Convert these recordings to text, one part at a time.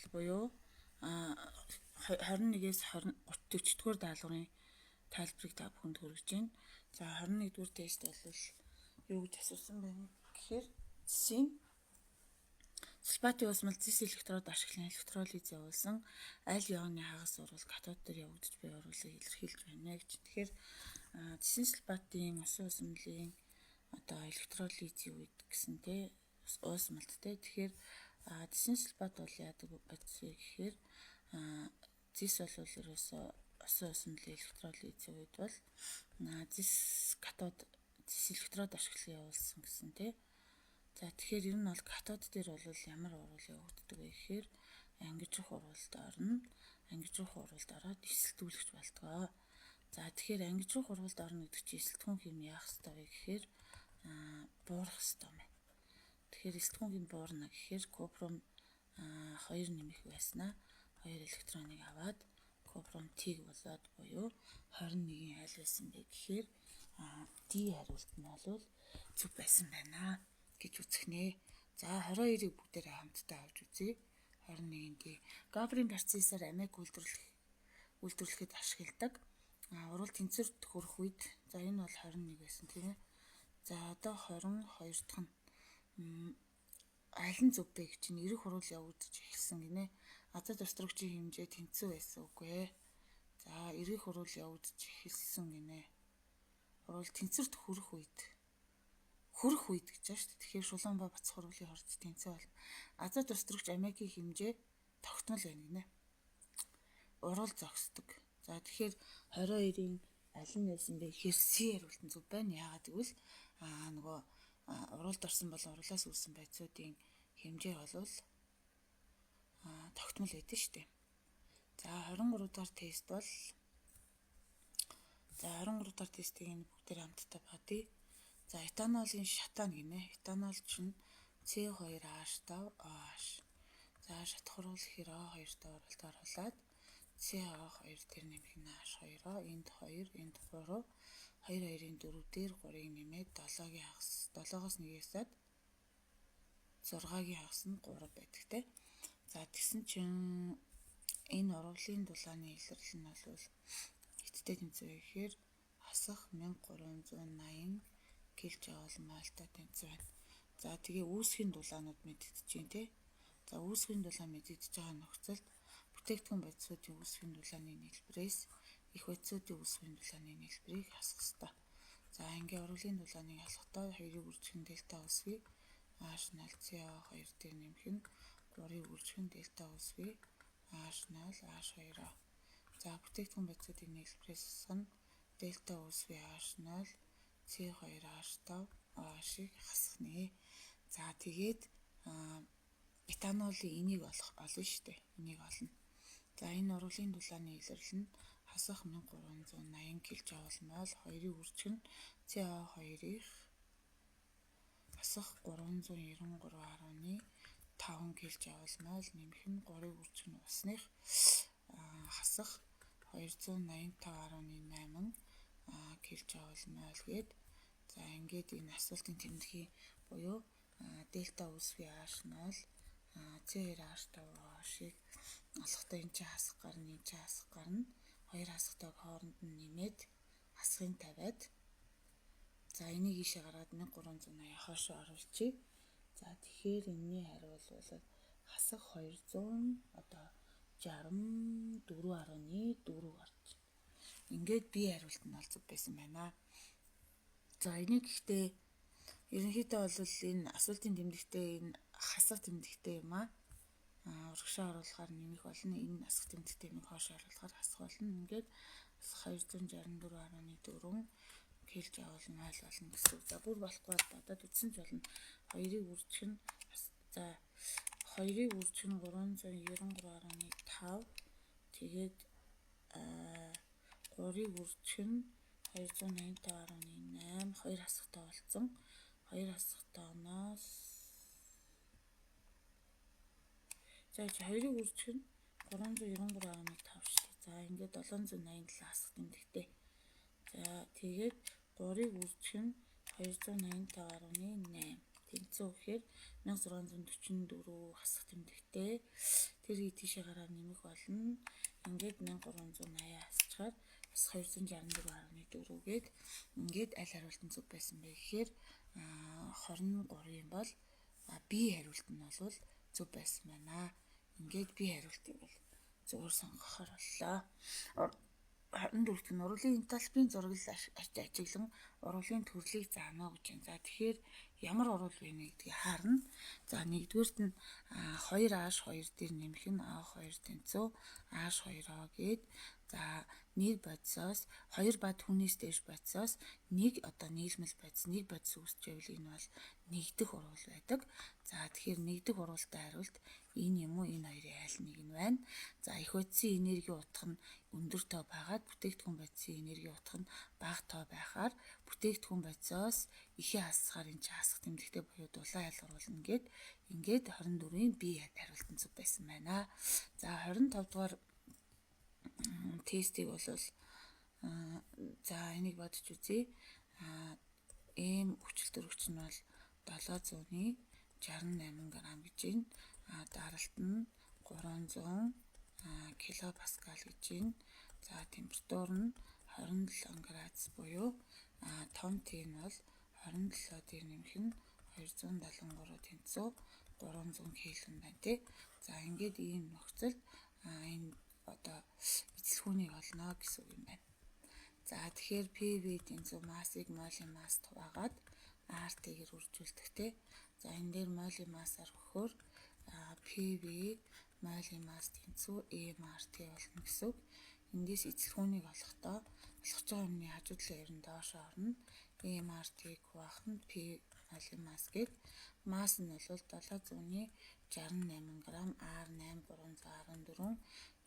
тайлбар буюу 21-ээс 40-40 даалгаврын тайлбарыг та бүхэнд хүргэж байна. За 21-р тест бол юу гэж асуусан бэ гэхээр цэсийн сульфатын усмал цэс электрод ашиглан электролиз явуулсан аль ионы хагас урвал катод дээр явагдаж буй урвалыг илэрхийлж байна гэж. Тэгэхээр цэсийн сульфатын усан усмлын одоо электролизийн үед гэсэн те усмалт те. Тэгэхээр цэсийн сульфат бол яадаг вэ гэхээр цэс бол ерөөсөө усан усмлын электролизийн үед бол цэс катод цэс электрод ашиглан явуулсан гэсэн те. За тэгэхээр ер нь бол катод дээр бол ямар урвал явагддаг вэ гэхээр ангижрах урвалд орно. Ангижрах урвалд ороод эсэлтүүлэгч болдгоо. За тэгэхээр ангижрах урвалд орно гэдэг чинь эсэлтгүүн хэм яах ёстой вэ гэхээр буурах ёстой юм. Тэгэхээр эсэлтгүүн хэм буурна гэхээр купрум 2 нэмэх байснаа 2 электроныг аваад купрум Т-г болоод буюу 21-ийн аль байсан бэ гэхээр D хариулт нь бол зөв байсан байна гэж үзэх нэ. За 22-ыг бүгдээрээ хамтдаа авч үзье. 21-ийн D. Габрийн процессор амийг үйлдвэрлэхэд ашигладаг. Урвал тэнцвэрт хүрэх үед за энэ бол 21 байсан тийм ээ. За одоо 22 дахь нь аль нь зөв бэ гэж чинь эрэх урвал явагдаж эхэлсэн гинэ. Азот устөрөгчийн хэмжээ тэнцүү байсан үгүй ээ. За эрэх урвал явагдаж эхэлсэн гинэ. Урвал тэнцвэрт хүрэх үед гэж байна шүү дээ. Тэгэхээр шулуун ба бацх урвалын хорд тэнцүү болно. Азот устөрөгч аммиакийн хэмжээ тогтмол байна гинэ. Урвал зогсдог. За тэгэхээр 22-ийн аль нь байсан бэ гэхээр C хариулт нь зөв байна. Яагаад гэвэл нөгөө урвалд орсон болон урвалаас үүссэн байцуудын хэмжээ бол тогтмол байдаг шүү дээ. За 23 дахь тест бол 23 дахь тестийг энэ бүгдээр хамтдаа бодъё. За этанолын шатаа гинэ. Этанол чинь C2H5OH. За шатах урвал гэхээр O2 урвалд оруулаад CO2 дээр нэмэх нь H2-оо энд 2 энд 3 2-2-ын 4 дээр 3-ыг нэмээд 7-гийн хагас 7-оос 1-ээс 6-гийн хагас нь 3 байдаг те. За тэгсэн чинь энэ урвалын дулааны илэрлэл нь бол хиттэй тэнцвэр гэхээр хасах 1380 кJ/молтой тэнцвэр байна. За тэгээ үүсгийн дулаанууд мэдэгдэж байна те. За үүсгийн дулаан мэдэгдэж байгаа нөхцөлд бүтээгдэхүүн бодисуудын үүсгийн дулааны нийлбэрээс их бодисуудын үүсгийн дулааны нийлбэрийг хасах ёстой. За ингээ урвалын дулааныг алгахдаа 2-ыг үржихэн дельта үсгийг H0 CO2 дээр нэмэх нь 3-ыг үржихэн дельта үсгийг H0 H2-оо. За бүтээгдэхүүн бодисуудын нийлбэрээс нь дельта үсгийн H0 CO2H5 OH-ыг хасах нэ. За тэгээд этанолын энийг олно шүү дээ. Энийг олно. За энэ урвалын дулааны илэрлэл нь хасах 1380 кJ/мол 2-ыг үржихэн CO2-ыг хасах 393.5 кJ/мол нэмэх нь 3-ыг үржихэн усных хасах 285.8 кJ/мол гээд за ингээд энэ асуултын тэмдгийн буюу дельта үсгийн H0 CO2H5OH-ыг олохдоо энэ чинь хасах гарна, энэ чинь хасах гарна. Хоёр хасахтайг хооронд нь нэмээд хасахын тавиад за энийг ийшээ гаргаад 1380 хоошоо оруулчих. За тэгэхээр энэний хариулт бол хасах 200 одоо 64.4 гарч. Ингээд би хариулт нь бол зөв байсан байна. За энийг гэхдээ ерөнхийдөө бол энэ асуултын тэмдэгтээ энэ хасах тэмдэгтээ юм аа. Урагшаа оруулахаар нэмэх болно. Энэ хасах тэмдэгтээ нэг хойш оруулахаар хасах болно. Ингээд 264.4 кJ/мол болно гэсэн. За бүр болохгүй бол бодоод үзсэн ч болно. 2-ыг үржихэн за 2-ыг үржихэн 393.5 тэгээд 3-ыг үржихэн 285.8 2 хасахтай болсон. 2 хасахтай оноос за 2-ыг үржихэн 393.5 шүү дээ. За ингээд 787 хасах тэмдэгтэй. За тэгээд 3-ыг үржихэн 285.8 тэнцүү гэхээр 1644 хасах тэмдэгтэй. Тэр тийшээ гараар нэмэх болно. Ингээд 1380 хасчихаар бас 264.4 гээд ингээд аль хариулт нь зөв байсан бэ гэхээр 23 юм бол B хариулт нь бол зөв байсан байна. Ингээд B хариултыг бол зөвөр сонгохоор боллоо. 24-т нь урвалын энтальпийн зураглал ажиглан урвалын төрлийг заана гэж байна. За тэгэхээр ямар урвал вэ гэдгийг харна. За нэгдүгээрт нь 2H2 дээр нэмэх нь A2 тэнцүү H2O гээд за нэг бодисоос 2 ба түүнээс дээш бодисоос нэг одоо нийлмэл бодис нэг бодис үүсчээвэл энэ бол нэгдэх урвал байдаг. За тэгэхээр нэгдэх урвалтай хариулт энэ юм уу энэ хоёрын айл нэг нь байна. За их бодисын энерги утга нь өндөр тоо байгаад бүтээгдэхүүн бодисын энерги утга нь бага тоо байхаар бүтээгдэхүүн бодисоос ихээ хасахаар энэ хасах тэмдэгтэй буюу дулаан ялгаруулна ингээд 24-ийн B хариулт нь зөв байсан байна. За 25 дугаар тестийг бол за энийг бодож үзье. М хүчил төрөгч нь бол 768 г гэж байна. Даралт нь 300 килопаскал гэж байна. За температур нь 27 градус буюу том Т нь бол 27 дээр нэмэх нь 273 тэнцүү 300 кг байна тий. За ингээд ийм нөхцөлд энэ одоо эцэлхүүнийг олно гэсэн үг юм байна. За тэгэхээр PV тэнцүү массыг молийн масс хуваагаад RT-гээр үржүүлдэг тий. За энэ дээр молийн массаар өгөхөөр PV молийн масс тэнцүү MRT болно гэсэн үг. Эндээс эцэлхүүнийг олох байгаа юмны хажуу талын ер нь доош орно. MRT-г хуваах нь P молийн масс гээд масс нь бол 768 г, R8 314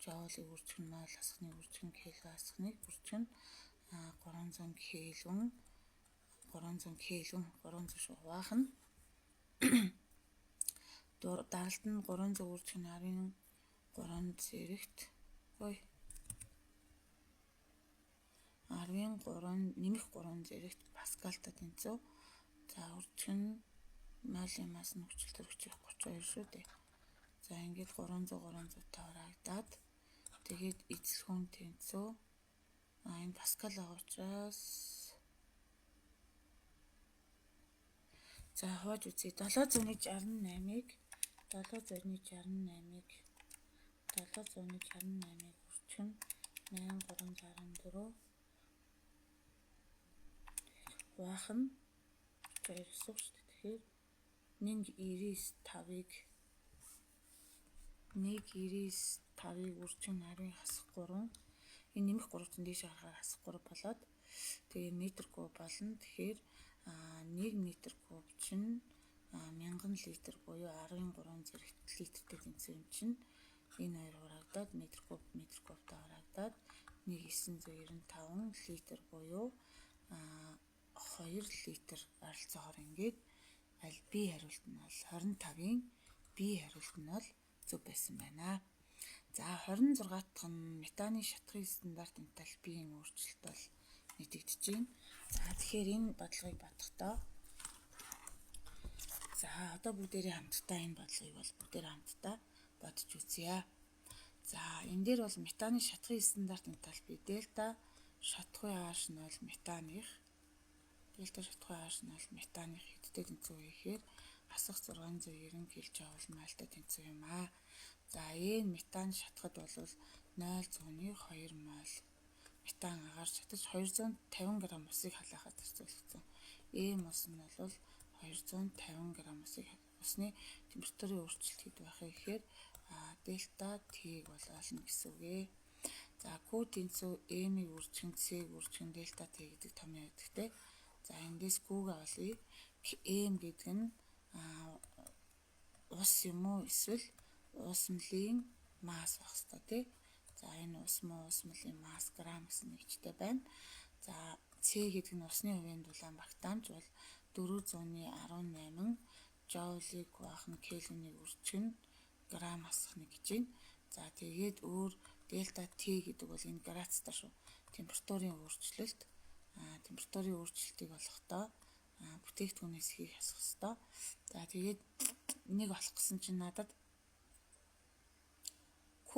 жоулыг үржих нь мол хасахны үржих нь кг хасахныг үржих нь 300 шүү хуваах нь даралт нь 300 үржих нь 10-ийн 3 зэрэгт 10-ийн 3 нэмэх 3 зэрэгт паскалтай тэнцүү. За үржих нь молийн масс нь хүчил төрөгчийн 32 шүү дээ. За ингээд 300 таврагдаад тэгээд эцэлхүүн тэнцүү энэ паскал байгаа учраас за хувааж үзье. 768-ыг үржих нь 8364 хуваах нь 32 гэсэн үг шүү дээ. Тэгэхээр 1.95-ыг үржих нь 10-ийн хасах 3 энэ нэмэх 3 чинь дээш харахаар хасах 3 болоод тэгээ метр куб болно. Тэгэхээр 1 метр куб чинь 1000 литр буюу 10-ийн 3 зэрэгт литртэй тэнцүү юм чинь энэ хоёр хурагдаад метр кубтай хурагдаад 1995 литр буюу 2 литр ойролцоогоор ингээд аль B хариулт нь бол 25-ийн B хариулт нь бол зөв байсан байна. За 26 дахь нь метаны шатхын стандарт энтальпийн өөрчлөлт бол мэдэгдэж байна. За тэгэхээр энэ бодлогыг бодохдоо за одоо бүгдээрээ хамтдаа энэ бодлогыг бол бүгдээрээ хамтдаа бодож үзье. За энэ дээр бол метаны шатхын стандарт энтальпи дельта шатхуй H нь бол метаных хэдтэй тэнцүү вэ гэхээр хасах 690 кJ мольтой тэнцүү юм аа. За метан шатхад бол 0.2 мол метан агаарч шатаж 250 г усыг халаахад зарцуулагдсан. Ус нь бол 250 г усны температурын өөрчлөлт хэд байх вэ гэхээр дельта T-г бол олно гэсэн үг ээ. За Q тэнцүү M-ийг үржих нь C-г үржих нь дельта T гэдэг томьёо өгдөгтэй. За эндээс Q-г олъё. M гэдэг нь ус юм уу эсвэл ус мөлийн масс байх хэвээр тий. За энэ ус мөлийн масс грамм гэсэн нэгжтэй байна. За C гэдэг нь усны хувийн дулаан багтаамж бол 418 жоулыг хуваах нь кельвинийг үржих нь грамм хасах нэг гэж байна. За тэгээд өөр дельта T гэдэг бол энэ градустай шүү. Температурын өөрчлөлтийг олохдоо бүтээгдэхүүнээс хийг хасах хэрэгтэй. За тэгээд энийг олох гэсэн чинь надад Q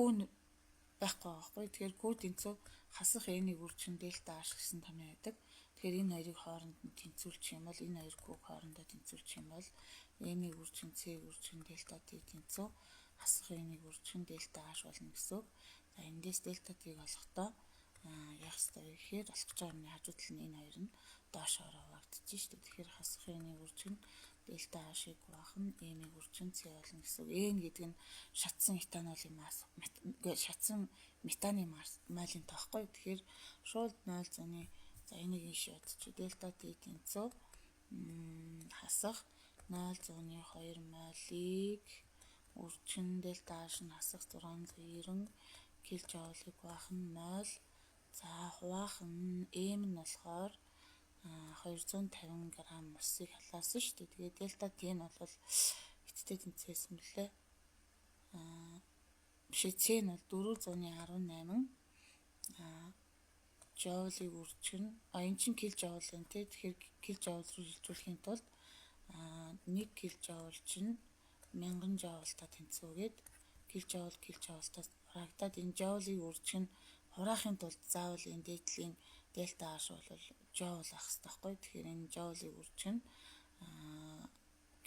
байхгүй байхгүй. Тэгэхээр Q тэнцүү хасах N-ийг үржин дельта H гэсэн томьёо байдаг. Тэгэхээр энэ хоёрыг хооронд нь тэнцвүүлчих юм бол энэ хоёр Q хоорондоо тэнцвүүлчих юм бол N-ийг үржин C-ийг үржин дельта T тэнцүү хасах N-ийг үржин дельта H болно гэсэн үг. За эндээс дельта T-г олохдоо яах ёстой вэ гэхээр олох гэж байгаа юмны хажуу тал нь энэ хоёр нь доошоо хуваагдчих шүү дээ. Тэгэхээр хасах N-ийг үржин дельта H-ийг баахан N-ийг үржин C болно гэсэн үг. N гэдэг нь шатсан этанолын масс, шатсан метаны маалын тоохгүй. Тэгэхээр шууд 0.0 за энийг ийш ядчих. Дельта T тэнцүү хасах 0.2 молыг үржин дельта H нь хасах 690 кJ-ыг баахан 0. За хуваахан M нь болохоор 250 г усыг халаасан шүү дээ. Тэгээд дельта T нь бол эцтэй тэнцээсэн мөлий. Бишээ C нь бол 418 жоулыг үржин энэ чинь килжоул энэ тэгэхээр килжоул руу шилжүүлэхийн тулд 1 килжоул чинь 1000 жоултай тэнцвүүгээд килжоултаас хурагдаад энэ жоулыг үржин хураахын тулд заавал энэ дээдлийн дельта H бол жоул ах хэрэгтэй байхгүй. Тэгэхээр энэ жоулыг үржин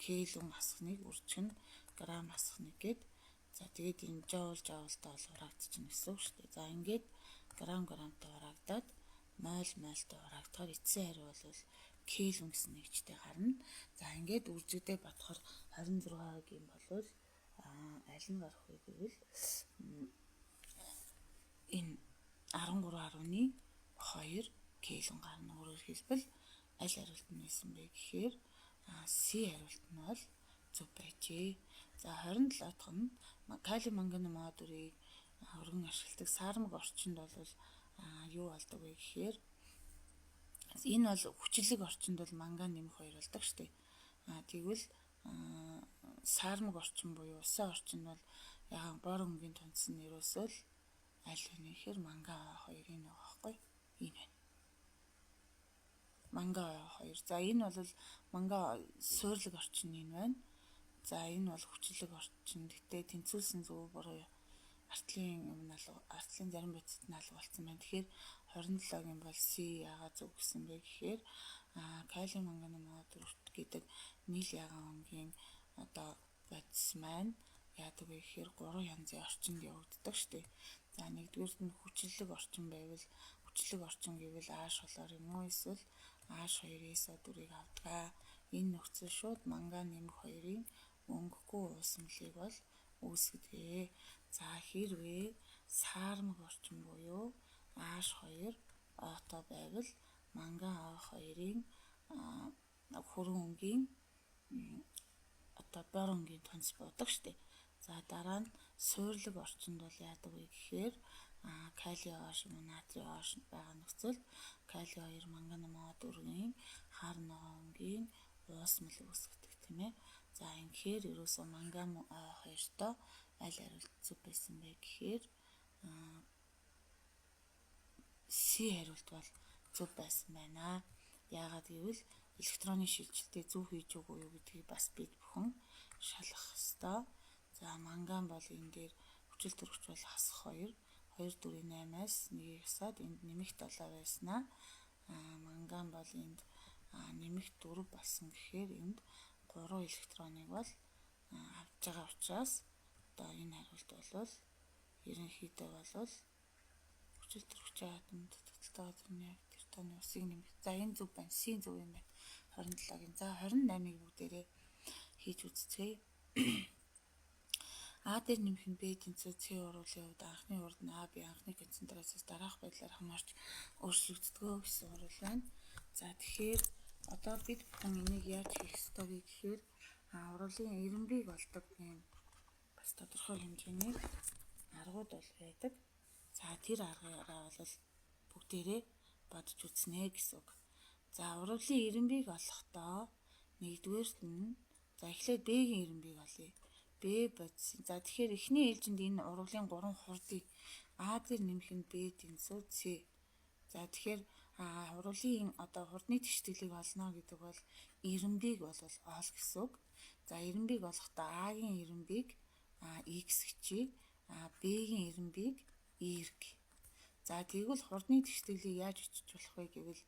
килон хасахныг үржин грамм хасахныг гээд за тэгээд энэ жоултай бол хураагдчихна гэсэн үг шүү дээ. За ингээд граммтай хураагдаад молтой хураагдахаар эцсийн хариу бол килон гэсэн нэгжтэй гарна. За ингээд үржигдээ бодохоор 26 гэм болвол аль нь гарах вэ гэвэл энэ 13.2 килон гарна. Өөрөөр хэлбэл аль хариулт нь байсан бэ гэхээр C хариулт нь бол зөв байжээ. За 27 дахь нь калий манганы модулыг өргөн ашигладаг сармаг орчинд бол юу болдог вэ гэхээр энэ бол хүчлэг орчинд бол манган нэмэх 2 болдог штеп. Тэгвэл сармаг орчин буюу усан орчинд бол ягаан бор өнгийн тунцсан нэрөөсөө л аль вэ гэхээр манган 2-ын нэг аахгүй энэ байна. Манган 2. За энэ бол манган суйрлаг орчин энэ байна. За энэ бол хүчлэг орчин. Гэтэ тэнцвүүлсэн зөв буруу артлын зарим бодисд нь алга болсон байна. Тэгэхээр 27-гийн бол C яагаад зөв гэсэн бэ гэхээр калий манганы модуль гэдэг нийл ягаан өнгийн бодис маань яадаг вэ гэхээр 3 янзын орчинд явагддаг штеп. За нэгдүгээрт нь хүчлэг орчин байвал хүчлэг орчин гэвэл H болоор юм уу эсвэл H2-ээс 4-ийг авдаг. Энэ нөхцөл шууд манган нэмэх 2-ын өнгөгүй уусмлыг бол үүсгэдэг. За хэрвээ сармаг орчин буюу H2 О2 байвал манган O2-ын хүрэн өнгийн бор өнгийн тонц буудаг штеп. За дараа нь суйрлаг орчинд бол яадаг вэ гэхээр калий OH мөн натрий OH байгаа нөхцөлд калий 2 манган модулын хар ногоон өнгийн уусмал үүсгдэг тийм ээ. За ингэхээр ерөөсөө манган O2-то аль хариулт зөв байсан бэ гэхээр C хариулт бол зөв байсан байна. Яагаад гэвэл электроны шилжилтээ зөв хийж өгөө юу гэдгийг бас бид бүхэн шалгах ёстой. За манган бол энэ дээр хүчил төрөгч бол хасах 2 2/8-аас 1-ийг хасаад энд нэмэх 7 байснаа манган бол энд нэмэх 4 болсон гэхээр энд 3 электроныг бол авч байгаа учраас одоо энэ хариулт бол ерөнхийдөө бол хүчил төрөгчийн атомд таталтайгаа зурны тэр тооны усыг нэмэх. За энэ зөв байна. C зөв юм байна. 27-гийн. За 28-ыг бүгдээрээ хийж үзцгээе. А дээр нэмэх нь Б тэнцүү С уруулын хувьд анхны урд нь А, Б анхны концентрациас дараах байдлаар хамаарч өөрчлөгддөг гэсэн урал байна. За тэгэхээр одоо бид бүхэн энийг яаж хийх ёстой вэ гэхээр уралын эренбийг олдог юм бас тодорхой хэмжээний аргууд бол байдаг. За тэр аргаараа бол бүгдээрээ бодож үзнэ гэсэн үг. За уралын эренбийг олохдоо нэгдүгээрт нь за эхлээд Б-гийн эренбийг олъё. Б бодис. За тэгэхээр эхний ээлжинд энэ урлагийн 3 хурдыг А дээр нэмэх нь Б тэнцүү С. За тэгэхээр Хурлын одоо хурдны тэгштэглийг олно гэдэг бол ирэмбийг бол оол гэсэн үг. За ирэмбийг олохдоо А-гийн ирэмбийг X гэчийг, B-гийн ирэмбийг Y. За тэгвэл хурдны тэгштэглийг яаж бичиж болох вэ гэвэл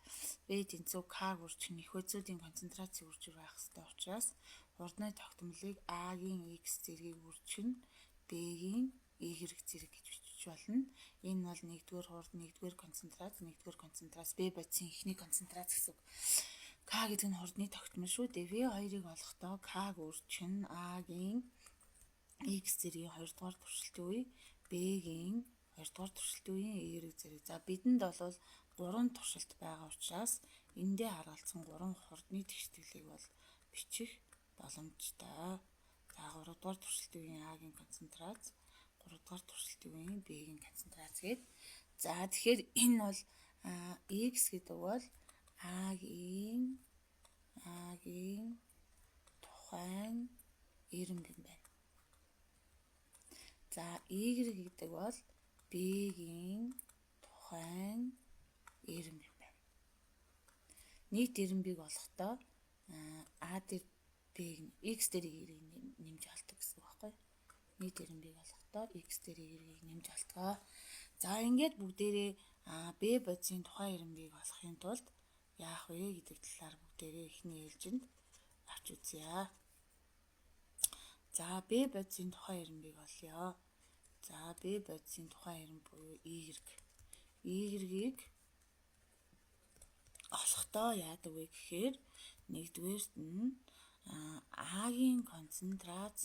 B тэнцүү К үржих нь их үзүүдийн концентрацийн үржих байх ёстой учраас хурдны тогтмолыг А-гийн X зэргийг үржих нь B-гийн Y зэрэг гэж бичиж болно. Энэ бол нэгдүгээр хурд, нэгдүгээр концентрац, B бодисын эхний концентрац гэсэн үг. К гэдэг нь хурдны тогтмол шүү дээ. V2-ыг олохдоо К-г үржих нь А-гийн X зэргийн 2 дугаар туршилтын үе, B-гийн 2 дугаар туршилтын үеийн Y зэрэг. За бидэнд бол 3 туршилт байгаа учраас эндээ харгалзсан 3 хурдны тэгштэглийг бол бичих боломжтой. За 3 дугаар туршилтын үеийн А-гийн концентрац, 3 дугаар туршилтын үеийн B-гийн концентрац гээд. За тэгэхээр энэ бол X гэдэг бол А-гийн тухайн ирэмб юм байна. За Y гэдэг бол B-гийн тухайн ирэмб юм байна. Нийт ирэмбийг олохдоо А дээр B-г X дээр Y-г нэмж олдог гэсэн үг байхгүй. Нийт ирэмбийг олохдоо X дээр Y-г нэмж олдгоо. За ингээд бүгдээрээ B бодисын тухайн ирэмбийг олохын тулд яах вэ гэдэг талаар бүгдээрээ эхний ээлжинд авч үзье. За B бодисын тухайн ирэмбийг олъё. За B бодисын тухайн ирэмб буюу Y-г олохдоо яадаг вэ гэхээр нэгдүгээрт нь А-гийн концентрац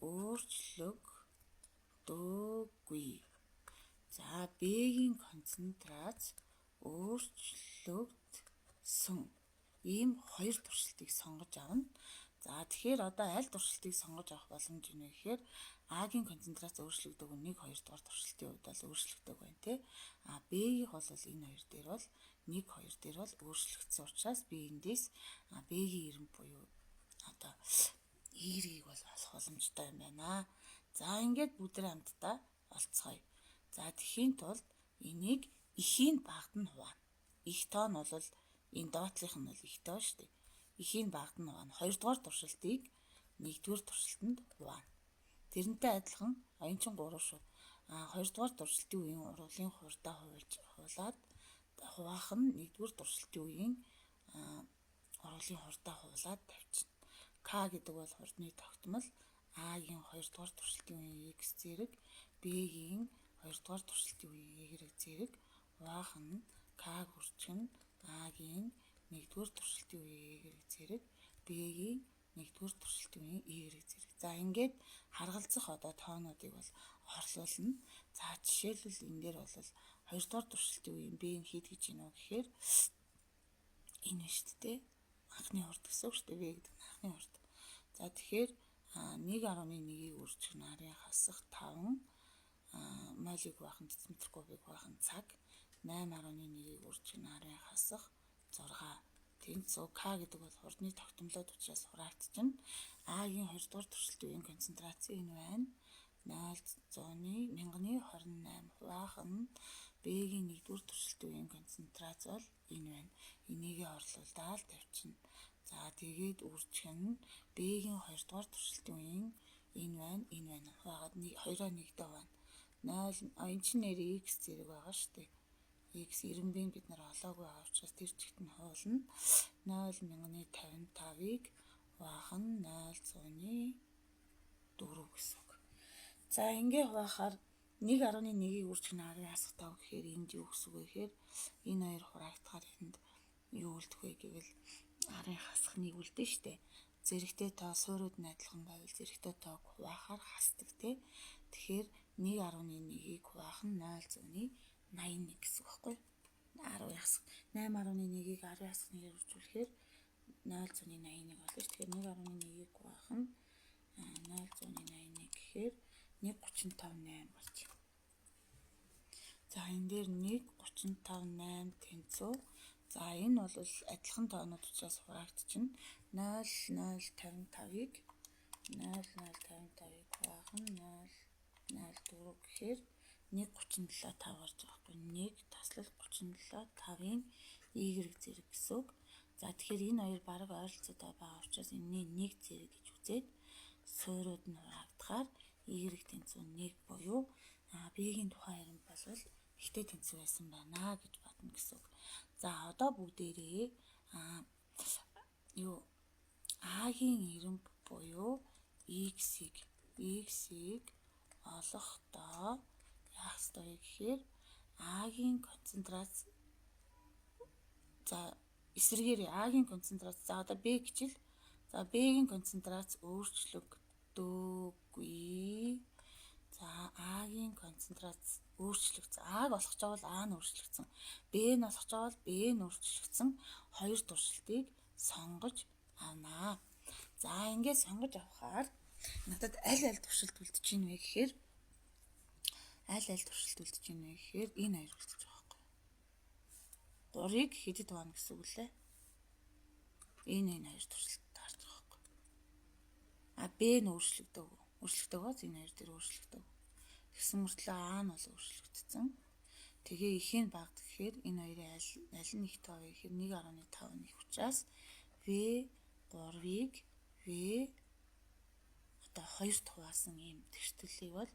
өөрчлөгдөөгүй. За B-гийн концентрац өөрчлөгдсөн. Ийм хоёр туршилтыг сонгож авна. За тэгэхээр одоо аль туршилтыг сонгож авах боломж ийнэ гэхээр А-гийн концентрац өөрчлөгдөөгүй 1 2 дугаар туршилтын үед бол өөрчлөгдөг байна тий. B-ийн бол энэ хоёр дээр бол 1 2 дээр бол өөрчлөгдсөн учраас би эндээс B-гийн ирэмб буюу одоо Y-г бол олох боломжтой юм байна. За ингээд бүгдээ хамтдаа олцгоё. За тэхийн тулд энийг эхийн багт нь хуваана. Их тоо нь бол энэ доотлих нь бол их тоо шүү дээ. Эхийн багт нь хуваана. 2 дугаар туршилтыг 1-р туршилтанд хуваана. Тэрнтэй адилхан энэ чинь 3 шүү. 2 дугаар туршилтын үеийн ургуулын хурдаа хуулаад хуваах нь 1-р туршилтын үеийн ургуулын хурдаа хуулаад тавьчихна. К гэдэг бол хурдны тогтмол А-гийн 2 дугаар туршилтын үеийн X зэрэг, B-гийн 2 дугаар туршилтын үеийн Y зэрэг хуваах нь К-г үржих нь А-гийн 1-р туршилтын үеийн Y зэрэг, B-гийн 1-р туршилтын үеийн Y зэрэг. За ингээд харгалзах одоо тоонуудыг бол орлуулна. За жишээлбэл энэ дээр бол 2 дугаар туршилтын үеийн B нь хэд гэж гинөө гэхээр энэ шүү дээ. Анхны хурд гэсэн үг шүү дээ. V гэдэг нь анхны хурд. За тэгэхээр 1.1-ийг үржих нь арын хасах 5 молыг хуваахын дециметр кубыг хуваахын цаг, 8.1-ийг үржих нь арын хасах 6. Тэнцүү К гэдэг бол хурдны тогтмолууд учраас хураагдчихна. А-гийн 2 дугаар туршилтын үеийн концентрац энэ байна. 0.1028 хуваах нь B-гийн 1-р туршилтын үеийн концентрац бол энэ байна. Энийгээ орлуулаад тавьчихна. За тэгээд үржих нь B-гийн 2 дугаар туршилтын үеийн энэ байна. Хуваагаад 2-оо 1-д байна. 0 энэ чинь нэр X зэрэг байгаа шүү дээ. X ирэмбийг бид нар олоогүй байгаа учраас тэр чигт нь хуулна. 0.55-ыг хуваах нь 0.4 гэсэн үг. За ингээ хуваахаар 1.1-ийг үржих нь арын хасах 5 гэхээр энд юу гэсэн үг вэ гэхээр энэ хоёр хураагдахаар энд юу үлдэх вэ гэвэл арын хасах нэг үлдэн штэ. Зэрэгтэй тоо суурьуд нь адилхан байвал зэрэгтэй тоог хуваахаар хасдаг тий. Тэгэхээр 1.1-ийг хуваах нь 0.81 гэсэн үг байхгүй. 10 ясах 8.1-ийг 10 ясах нэгээр үржүүлэхээр 0.81 болно ш. Тэгэхээр 1.1-ийг хуваах нь 0.81 гэхээр 1.358 болж байна. За энэ дээр 1.358 тэнцүү. За энэ бол адилхан тоонууд учраас хураагдчихна. 0.055-ыг хуваах нь 0.04 гэхээр 1.37 5 гарч байгаа байхгүй. 1 таслал 37 5-ын y зэрэг гэсэн үг. За тэгэхээр энэ хоёр бараг ойролцоотой байгаа учраас энэний 1 зэрэг гэж үзээд суурьуд нь хураагдахаар y тэнцүү 1 буюу b-ийн тухайн ирэмб болвол ихтэй тэнцүү байсан байна гэж бодно гэсэн үг. За одоо бүгдээрээ a-гийн ирэмб буюу x-ийг олохдоо яах ёстой вэ гэхээр a-гийн концентрац за эсрэгээр a-гийн концентрац за одоо b гэжил за b-гийн концентрац өөрчлөгдөөгүй. За a-гийн концентрац өөрчлөгдсөн. А-г олох жавал А нь өөрчлөгдсөн. Б нь олох жавал Б нь өөрчлөгдсөн. Хоёр туршилтыг сонгож авнаа. За ингээд сонгож авахаар надад аль туршилт үлдэж ийн вэ гэхээр энэ хоёр үлдэж байгаа байхгүй. 3-ыг хэдэд хуваана гэсэн үг лээ. Энэ хоёр туршилт таарч байгаа байхгүй. Б нь өөрчлөгдөөг энэ хоёр дээр өөрчлөгдөв. Тэгсэн мөртлөө А нь бол өөрчлөгдсөн. Тэгээ ихийн багт гэхээр энэ хоёрын аль нь их тав вэ гэхээр 1.5 нь их учраас V 3-ыг V одоо 2-т хуваасан ийм тэгштэлийг бол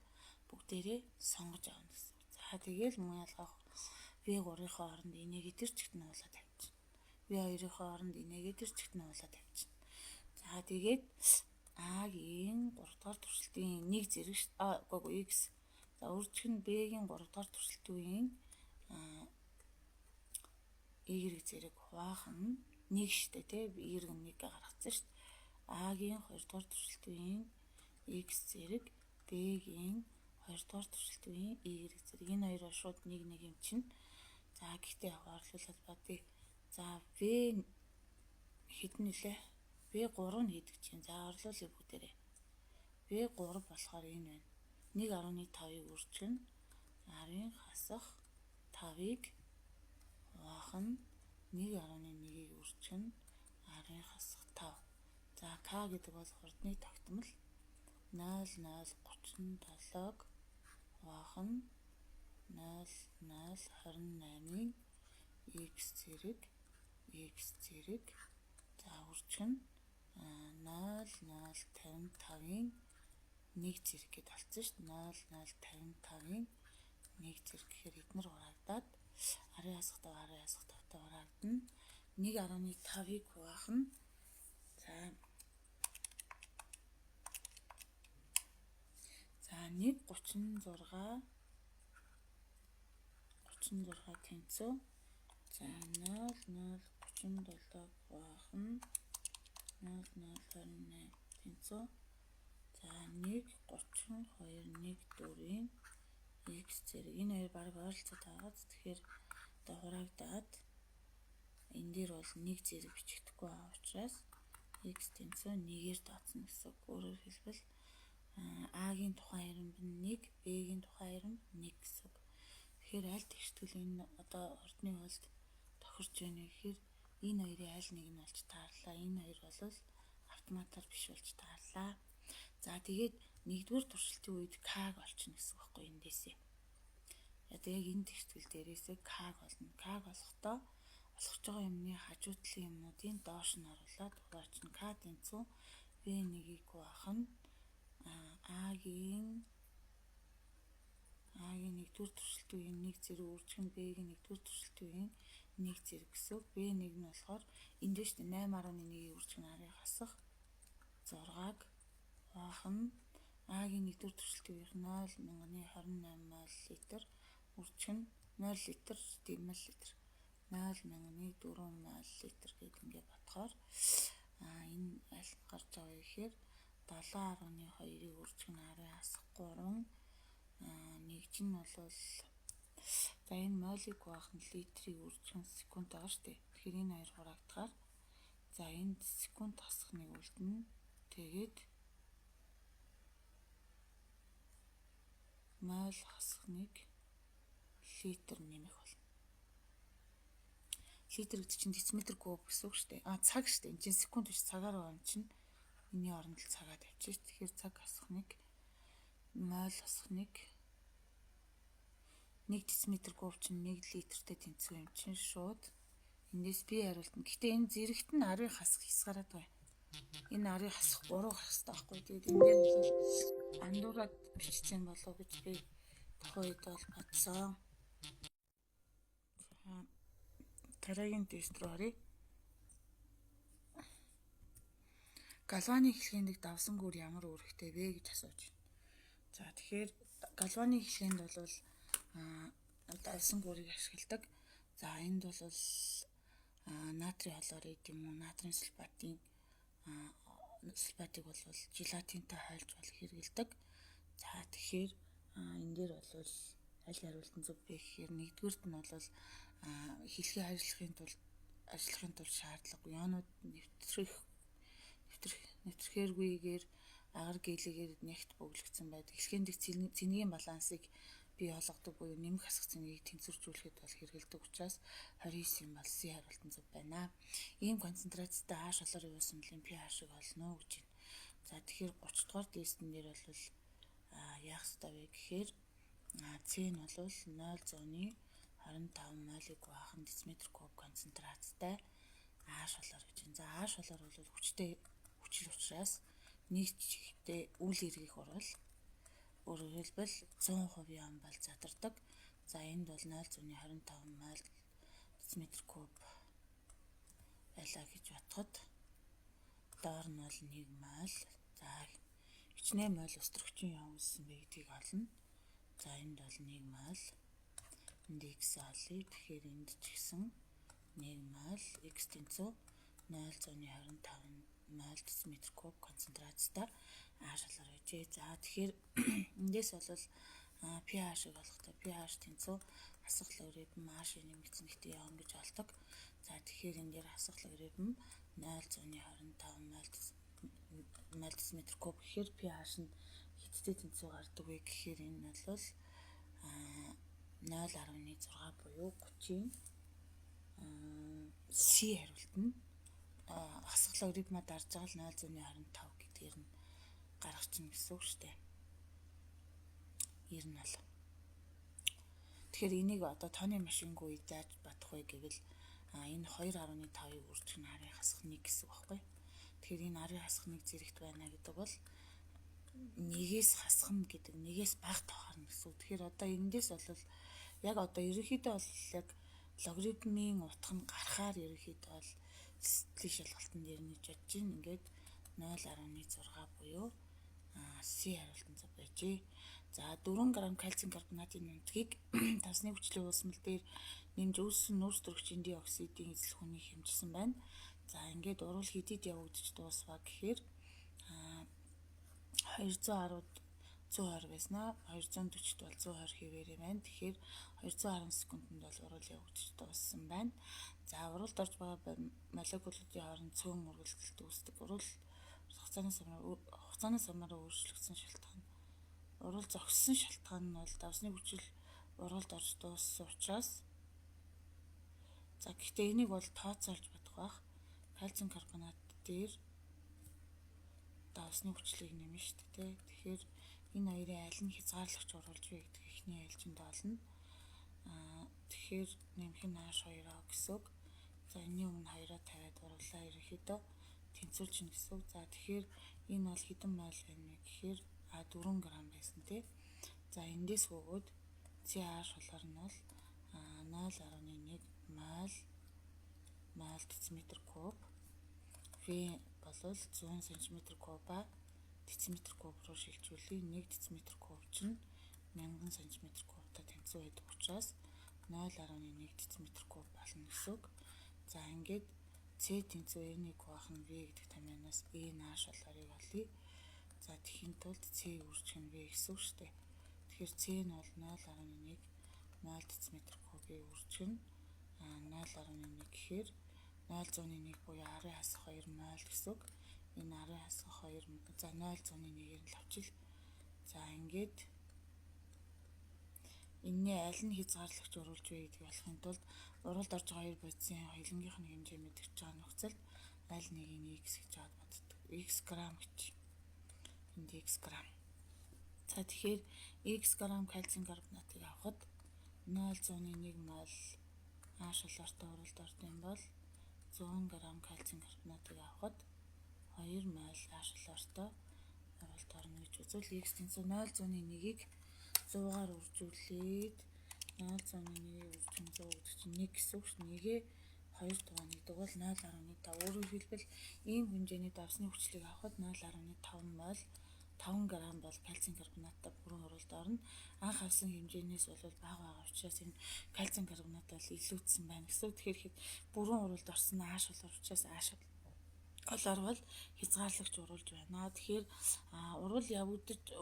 бүгдээрээ сонгож авна гэсэн. За тэгээл мөн ялгаах V 3-ийн хооронд энийгээ тэр чигт нь хуулаад тавьчихна. V 2-ийн хооронд энийгээ тэр чигт нь хуулаад тавьчихна. За тэгээд A-гийн 3 дахь туршилтын 1 зэрэг x. За үржих нь B-гийн 3 дахь туршилтын үеийн y зэрэг хуваах нь 1 штэ тий. Y нь 1 гаргацсан штэ. A-гийн 2 дахь туршилтын үеийн x зэрэг B-гийн 2 дахь туршилтын үеийн y зэрэг энэ хоёроо шууд 1 юм чинь. За гэхдээ хаваарлуулаад бодъё. За V хэдэн нэлээ? V 3 нь хийдэг чинь. За орлуулъя бүгдээрээ. V 3 болохоор энэ байна. 1.5-ыг үржих нь 10-ын хасах 5-ыг хуваах нь 1.1-ийг үржих нь 10-ын хасах 5. За К гэдэг бол хурдны тогтмол 0.037-г хуваах нь 0.028-ийн x зэрэг за үржих нь 0.055-ийн 1 зэрэг гэдээ олцсон шүү дээ. 0.055-ийн 1 зэрэг гэхээр эднэр хураагдаад 10 хасах 5-тай хураагдана. 1.5-ыг хуваах нь за 1.36 тэнцүү. За 0.037 хуваах нь 0.028 тэнцүү. За 1.3214-ийн x зэрэг энэ хоёр баг ойролцоотой байгаа. Тэгэхээр одоо хураагдаад энэ дээр бол 1 зэрэг бичигдэхгүй байгаа учраас x тэнцүү 1-ээр тооцно гэсэн үг. Өөрөөр хэлбэл A-гийн тухайн ирэмб нь 1, B-гийн тухайн ирэмб 1 гэсэн үг. Тэгэхээр аль тэгштгэл энэ одоо ордны хуульд тохирч байна гэхээр энэ хоёрын аль нэг нь болж таарлаа. Энэ хоёр бол автоматар биш болж таарлаа. За тэгээд нэгдүгээр туршилтын үед К-г олчихно гэсэн үг байхгүй эндээсээ. Одоо яг энэ тэгштгэл дээрээсээ К-г олно. К-г олохдоо олгож байгаа юмны хажуу талын юмнуудын доош нь оруулаад хуваачна. К тэнцүү V1-ийг хуваах нь А-гийн нэгдүгээр туршилтын үеийн 1 зэрэг үржих нь B-гийн нэгдүгээр туршилтын үеийн 1 зэрэг гэсэн үг. B1 нь болохоор энэ дэш 8.1-ийг үржих нь 10-ыг хасах 6-г хуваах нь А-гийн нэгдүгээр туршилтын үеийн 0.28 мол литр үржих нь 0 литр дэмэл литр 0.4 мол литр гэдэг ингээд бодохоор энэ аль гарч байгаа вэ гэхээр 7.2-ыг үржих нь 10-ыг хасах 3 нэгж нь бол за энэ молыг хуваах нь литрийг үржих нь секунд байгаа шүү дээ. Тэгэхээр энэ хоёр хураагдахаар за энд секунд хасах нэг үлдэнэ. Тэгээд мол хасах нэг литр нэмэх болно. Литр гэдэг чинь дециметр куб гэсэн үг шүү дээ. Цаг шүү дээ. Энд чинь секунд биш цагаар байна чинь. Энийн оронд л цагаа тавьчих. Тэгэхээр цаг хасах нэг мол хасах нэг 1 децилитр куб чинь 1 литртэй тэнцүү юм чинь шууд эндээс би хариултна. Гэхдээ энэ зэрэгт нь арыг хасах хязгаараад байна. Энэ арыг хасах 3 гарах хэрэгтэй байхгүй. Тэгээд энэ дээр бол андуураад бичсэн болов гэж би тухайн үед бол бодсон. Дараагийн тест рүү оръё. Галваны хэлхээнд давсан гүр ямар үүрэгтэй вэ гэж асууж байна. За тэгэхээр галваны хэлхээнд бол давсан гүрийг ашигладаг. За энд бол натрий хлорид юм уу, натрийн сульфатыг бол желатинтай хайлж бол хэрэгэлдэг. За тэгэхээр энэ дээр бол аль хариултан зөв бэ гэхээр нэгдүгüрт нь бол хэлхий ажиллахын тулд шаардлагагүй ионууд нэвтрэхээргүйгээр агаар гэлээгээр нягт бөглөгдсөн байдаг. Хэлхээнд цэнэгийн балансыг бий болгодог буюу нэмэх хасах цэнийг тэнцвэржүүлэхэд бол хэрэгэлдэг учраас 29 юм бол C хариултан зөв байна. Ийм концентрацтай H хлорын уусамлын pH-ыг олно гэж байна. За тэгэхээр 30 дугаар тестэн дээр бол яах ёстой вэ гэхээр C нь бол 0.25 молыг баахан децилитр куб концентрацтай H хлор гэж байна. За H хлор бол хүчтэй хүчил учраас нэг чихтэй үл эргэх урвал өөрөөр хэлбэл 100% ям бол задардаг. За энд бол 0.25 мол децилитр куб байлаа гэж бодоход доор нь бол 1 мол. За хичнээн мол өстрөгчин яв үүссэн бэ гэдгийг олно. За энд бол 1 мол. Энд X олъё. Тэгэхээр энд ч гэсэн 1 мол X тэнцүү 0.25 мол децилитр куб концентрацтай H хлор гэжээ. За тэгэхээр эндээс бол pH-ыг олохдоо pH тэнцүү хасах логарифм H-ийн нэмэгдсэн гэхдээ явна гэж олдог. За тэгэхээр энэ дээр хасах логарифм 0.25 мол децилитр куб гэхээр pH нь хиттэй тэнцүү гардаг вэ гэхээр энэ бол 0.6 буюу 30 C хариултна. Хасах логарифмаа дарж байгаа л 0.25 гэдгээр нь гарах чинь гэсэн үг шүү дээ. Ер нь бол. Тэгэхээр энийг одоо тооны машингүй яаж батах вэ гэвэл энэ 2.5-ыг үржих нь арын хасах 1 гэсэн үг байхгүй. Тэгэхээр энэ арын хасах 1 зэрэгт байна гэдэг бол нэгээс хасах нь гэдэг нэгээс бага тоохорно гэсэн үг. Тэгэхээр одоо эндээс бол яг одоо ерөнхийдөө бол яг логарифмын утга нь гарахаар ерөнхийдөө бол сэтгэлийн шалгалтын дээр нь жодж ийн ингээд 0.6 буюу C хариултан зөв байжээ. За 4 г кальцийн карбонатын нутгийг тасны хүчлийн уусмал дээр нэмж үүссэн нүүрс төрөгчийн диоксидын эзлэх хүнийг хэмжилсэн байна. За ингээд урвал хэдийд явагдаж дуусваа гэхээр 210-д 120 байснаа 240-д бол 120 хэвээр байна. Тэгэхээр 210 секундэд бол урвал явагдаж дууссан байна. За урвалд орж байгаа молекулуудын хооронд цөөн үргэлжилт үүсдэг. Урвал хугацааны самаараа өөрчлөгдсөн шалтгаан. Урвал зогссон шалтгаан нь бол давсны хүчил урвалд орж дууссан учраас за гэхдээ энийг бол тооцоолж бодох бах. Кальцийн карбонат дээр давсны хүчлийг нэмнэ шүү дээ. Тэгэхээр энэ хоёрын аль нь хязгаарлагч урвалж вэ гэдэг ихний ээлжинд олно. Тэгэхээр нэмэх нь H2-оо гэсэн үг. За энэний өмнө 2-оо тавиад урвалаа ерөнхийдөө тэнцвэрч гин гэсэн үг. За тэгэхээр энэ бол хэдэн мол байна вэ гэхээр 4 г байсан тий. За эндээс өгөөд CH хлор нь бол 0.1 мол децилитр куб. V бол 100 см3 децилитр куб руу шилжүүлээ. 1 децилитр куб чинь 1000 см3-тай тэнцүү байдаг учраас 0.1 децилитр куб болно гэсэн үг. За ингээд C тэнцүү N-ийг баах нь V гэдэг тамианаас N-H хлорыг олъё. За тэхийн тулд C үржих нь V гэсэн үг шүү дээ. Тэгэхээр C нь бол 0.1 мол децилитр кубыг үржих нь 0.1 гэхээр 0.1 буюу арын хасах 2 мол гэсэн үг. Энэ арын хасах 2 за 0.1-ээр л авчил. За ингээд энэний аль нь хязгаарлагч урвалж вэ гэдгийг олохын тулд урвалд орж байгаа 2 бодисын хилэнгийнх нь хэмжээ мэдэгдэж байгаа нөхцөлд аль нэгийг X гэж аваад боддог. X грамм гэж. Энд X грамм. За тэгэхээр X грамм кальцийн карбонатыг авахад 0.1 мол А шалгартаа уралд орд юм бол 100 г кальцийн карбонатыг авахад 2 мол А шалгартаа уралд орно гэж үзвэл x тэнцүү 0.1-ийг 100-аар үржүүлээд 0.1-ийг үржин 100 гэдэг чинь 1 гэсэн үг шүү. 1-ээ 2 дугаар нэгдэг бол 0.5. Өөрөөр хэлбэл ийм хэмжээний давсны хүчлийг авахад 0.5 мол 5 г бол кальцийн карбонаттай бүрэн уралд орно. Анх авсан хэмжээнээс бол бага байгаа учраас энэ кальцийн карбонат бол илүүдсэн байна гэсэн. Тэгэхээр бүрэн уралд орсон ааш бол учраас ааш бол хязгаарлагч уралж байна. Тэгэхээр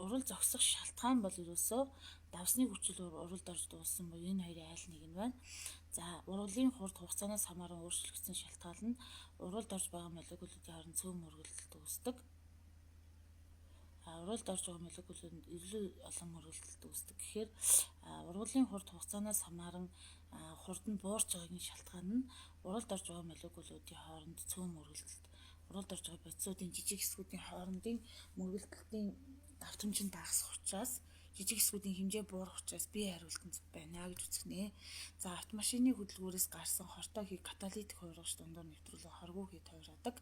урал зогсох шалтгаан бол ерөөсөө давсны хүчил уралд орж дууссан буюу энэ хоёрын айл нэг нь байна. За уралын хурд хугацаанаас хамааран өөрчлөгдсөн шалтгаан нь уралд орж байгаа молекулуудын хооронд цөм мөргөлдөлт үүсдэг. Уралд орж байгаа молекулууд илүү олон мөргөлдөлт үүсдэг. Тэгэхээр уралын хурд хугацаанаас хамааран хурд нь буурч байгаагийн шалтгаан нь уралд орж байгаа молекулуудын хооронд цөм мөргөлдөлт. Уралд орж байгаа бодисуудын жижиг хэсгүүдийн хоорондын мөргөлдөлтийн давтамж нь багасах учраас жижиг хэсгүүдийн хэмжээ буурах учраас бие хариултанд байна гэж үзэгнэ. За автомашины хөдөлгөөрөөс гарсан хортой хийг каталитик хувиргагч дундуур нэвтрүүлэн хоргүй хий тойроодог.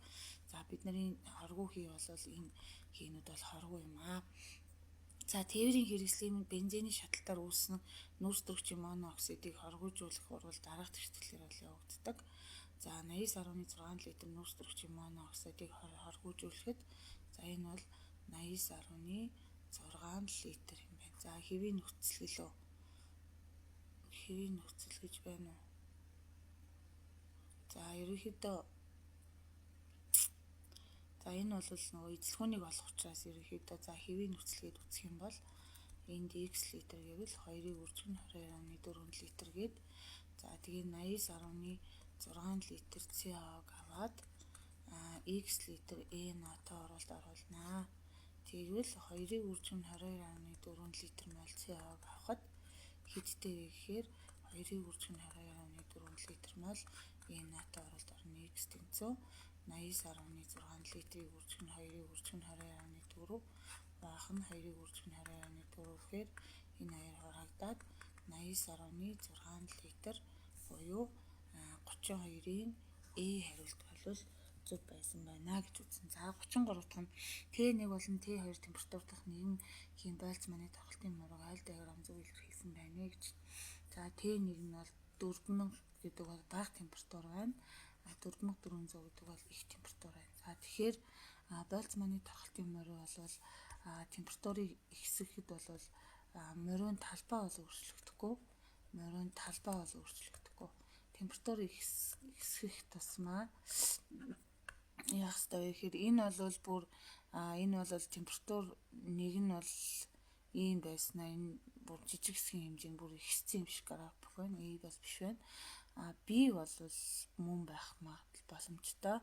За бидний хоргүй хий бол энэ хийнүүд бол хоргүй юм аа. За тээврийн хэрэгслийн бензиний шаталтаар үүссэн нүүрсдөрөгчийн монооксидыг хоргойжуулах урвал дараах тэртгэлээр бол явагддаг. За 89.6 литр нүүрсдөрөгчийн монооксидыг хоргойжуулахад за энэ бол 89.6 литр юм байна. За хэвийн нөхцөл гэлөө. Хэвийн нөхцөл гэж байна уу? За ерөнхийдөө за энэ бол нөгөө эзлэхүүнийг олох учраас ерөнхийдөө за хэвийн нөхцөл гээд үзэх юм бол энд x литр гэвэл 2-ыг үржих нь 22.4 литр гээд за тэгээ 80.6 литр CO2-г аваад x литр NO2 оролт оруулнаа. Тэгвэл 2-ыг үржих нь 22.4 литр мол CO2-г авахад хэдтэй вэ гэхээр 2-ыг үржих нь 22.4 литр мол NO2 оролт орно. X тэнцүү 80.6 литрийг үржих нь 2-ыг үржих нь 22.4 баах нь 2-ыг үржих нь 22.4 гэхээр энэ хоёр хурагдаад 80.6 литр буюу 32-ийн хариулт бол зөв байсан байна гэж үзсэн. За 33 дахь нь Т1 болон Т2 температур дахь нэгэн хэм байлц маний тархалтын мураг айл диаграм зөв илэрхийлсэн байна гэж. За Т1 нь бол 4000 гэдэг бол бага температур байна. 4400 гэдэг бол их температур байна. За тэгэхээр байлц маний тархалтын морь бол температурыг ихсэхэд бол морийн талбай бол өөрчлөгдөхгүй. Морийн талбай бол өөрчлөгдөхгүй. Температур ихсэх тусмаа яах ёстой вэ гэхээр энэ бол бүр энэ бол температур нэг нь бол ийм байснаа энэ бүр жижиг хэсгийн хэмжээ нь бүр ихссэн юм шиг гарах байна. И бол биш байна. B бол мөн байх боломжтой.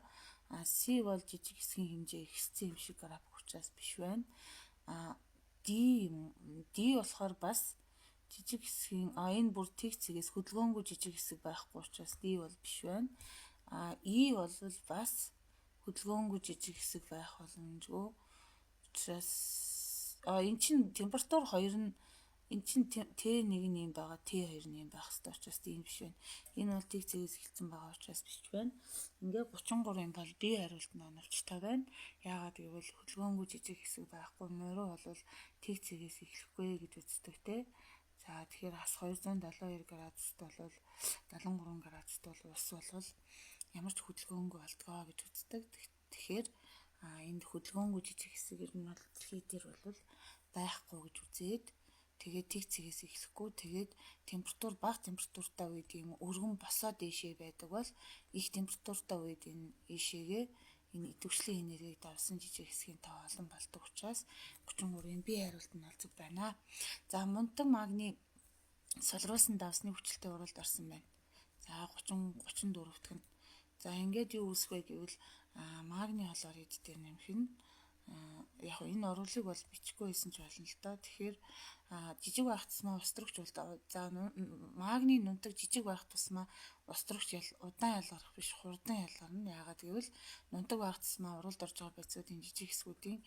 C бол жижиг хэсгийн хэмжээ ихссэн юм шиг гарах учраас биш байна. D болохоор бас жижиг хэсгийн энэ бүр тэг цэгээс хөдөлгөөнгүй жижиг хэсэг байхгүй учраас D бол биш байна. E бол бас хөдөлгөөнгүй жижиг хэсэг байх боломжгүй учраас эн чинь температур 2 нь эн чинь Т1 нь юм байгаа, Т2 нь юм байх хэрэгтэй учраас тийм биш байна. Энэ бол тэг цэгээс эхэлсэн байгаа учраас биш байна. Ингээ 33 юм бол B хариулт нь оновчтой байна. Яагаад гэвэл хөдөлгөөнгүй жижиг хэсэг байхгүй, морь бол тэг цэгээс эхлэхгүй гэж үздэг те. За тэгэхээр бас 272 градуст бол 73 градуст бол ус бол ямар ч хөдөлгөөнгүй болдгоо гэж үздэг. Тэгэхээр энд хөдөлгөөнгүй жижиг хэсэг нь бол дэлхий дээр бол байхгүй гэж үзээд тэгээд тэг цэгээс эхлэхгүй тэгээд температур бага температуртай үед юм өргөн босоод дээшээ байдаг бол их температуртай үед энэ ийшээгээ энэ идэвхжлийн энергийг давсан жижиг хэсгийн тоо олон болдог учраас 33-ийн B хариулт нь олзог байна. За мундаг магний солируулсан давсны хүчилтэй уралд орсон байна. За 34 дахь нь. За ингээд юу үүсэх вэ гэвэл магний холоор хэд дээр нэмэх нь яг энэ оруулыг бол бичихгүй байсан ч болно л доо. Тэгэхээр жижиг байх тусмаа устрагч бол за магний нунтаг жижиг байх тусмаа устрагч удаан ялгарах биш хурдан ялгарна. Яагаад гэвэл нунтаг байх тусмаа уралд орж байгаа бодисуудын жижиг хэсгүүдийн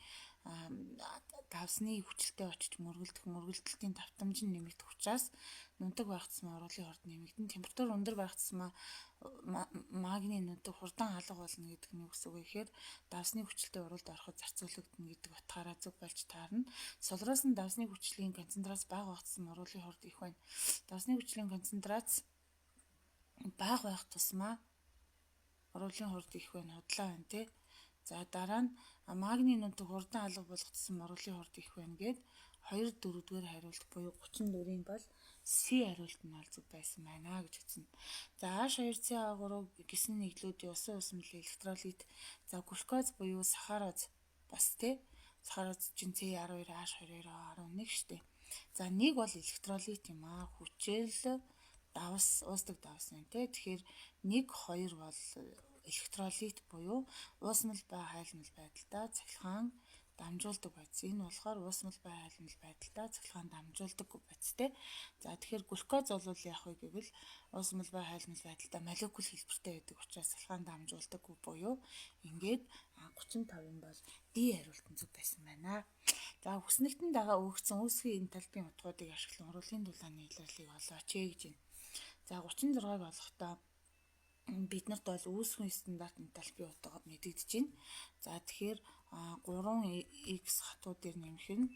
давсны хүчлэлтэй очиж мөргөлдөлтийн давтамж нь нэмэгдэх учраас нунтаг байх тусмаа ургуулын хорд нэмэгдэн температур өндөр байх тусмаа магний нунтаг хурдан алга болно гэдэг нь юу гэсэн үг вэ гэхээр давсны хүчлэлтэй уралд ороход зарцуулагдана гэдэг утгаараа зөв болж таарна. Сулраас нь давсны хүчлийн концентрац бага байх тусмаа ургуулын хорд их байна. Давсны хүчлийн концентрац бага байх тусмаа ургуулын хорд их байна, худлаа байна тий. За дараа нь магний нунтаг хурдан алга болох тусам ургуулын хорд их байна гэд 2/4-р хариулт буюу 34-ийн бол C хариулт нь бол зөв байсан байна гэж үзсэн. За H2CO3 гисэн нэгдлүүдийн усан усмал электролит за глюкоз буюу сахароз бас тий. Сахароз чинь C12H22O11 штэ. За нэг бол электролит юм аа. Хүчил давс уусдаг давс байна тий. Тэгэхээр 1 2 бол электролит буюу уусмал ба хайлмал байдалтай цахилгаан дамжуулдаг бодис. Энэ болохоор уусмал ба хайлмал байдалтай цахилгаан дамжуулдаг бодистэй. За тэгэхээр глюкоз бол яах вэ гэвэл уусмал ба хайлмал байдалтай молекул хэлбэртэй байдаг учраас цахилгаан дамжуулдаг буюу ингээд 35 бол D хариулт нь зөв байсан байна. За хүснэгтэн дагаа өгөгдсөн үүсгийн энтальпийн утгуудыг ашиглан ургуулын дулааны илэрлийг олооч гэж байна. За 36-ыг олохдоо бид нарт бол үүсгэн стандарт энтальпи утга мэдэгдэж байна. За тэгэхээр 3x хатуу дээр нэмэх нь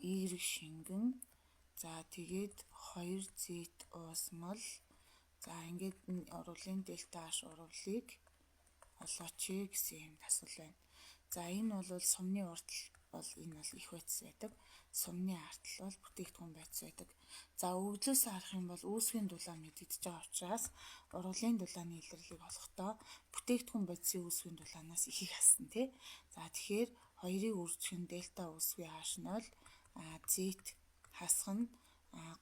y шингэн за тэгээд 2z уусмал за ингээд ургуулын дельта H ургуулыг олооч гэсэн юм асуул байна. За энэ бол сумны уртл бол энэ бол их байц байдаг. Сумны артл бол бүтээгдэхүүн байц байдаг. За өгдлөөс харах юм бол үүсгийн дулаан мэдэгдэж байгаа учраас ургуулын дулааны илэрлийг олохдоо бүтээгдэхүүн байцын үүсгийн дулаанаас ихийг хасна тий. За тэгэхээр 2-ыг үржих нь дельта үүсвээ H0 z хасах нь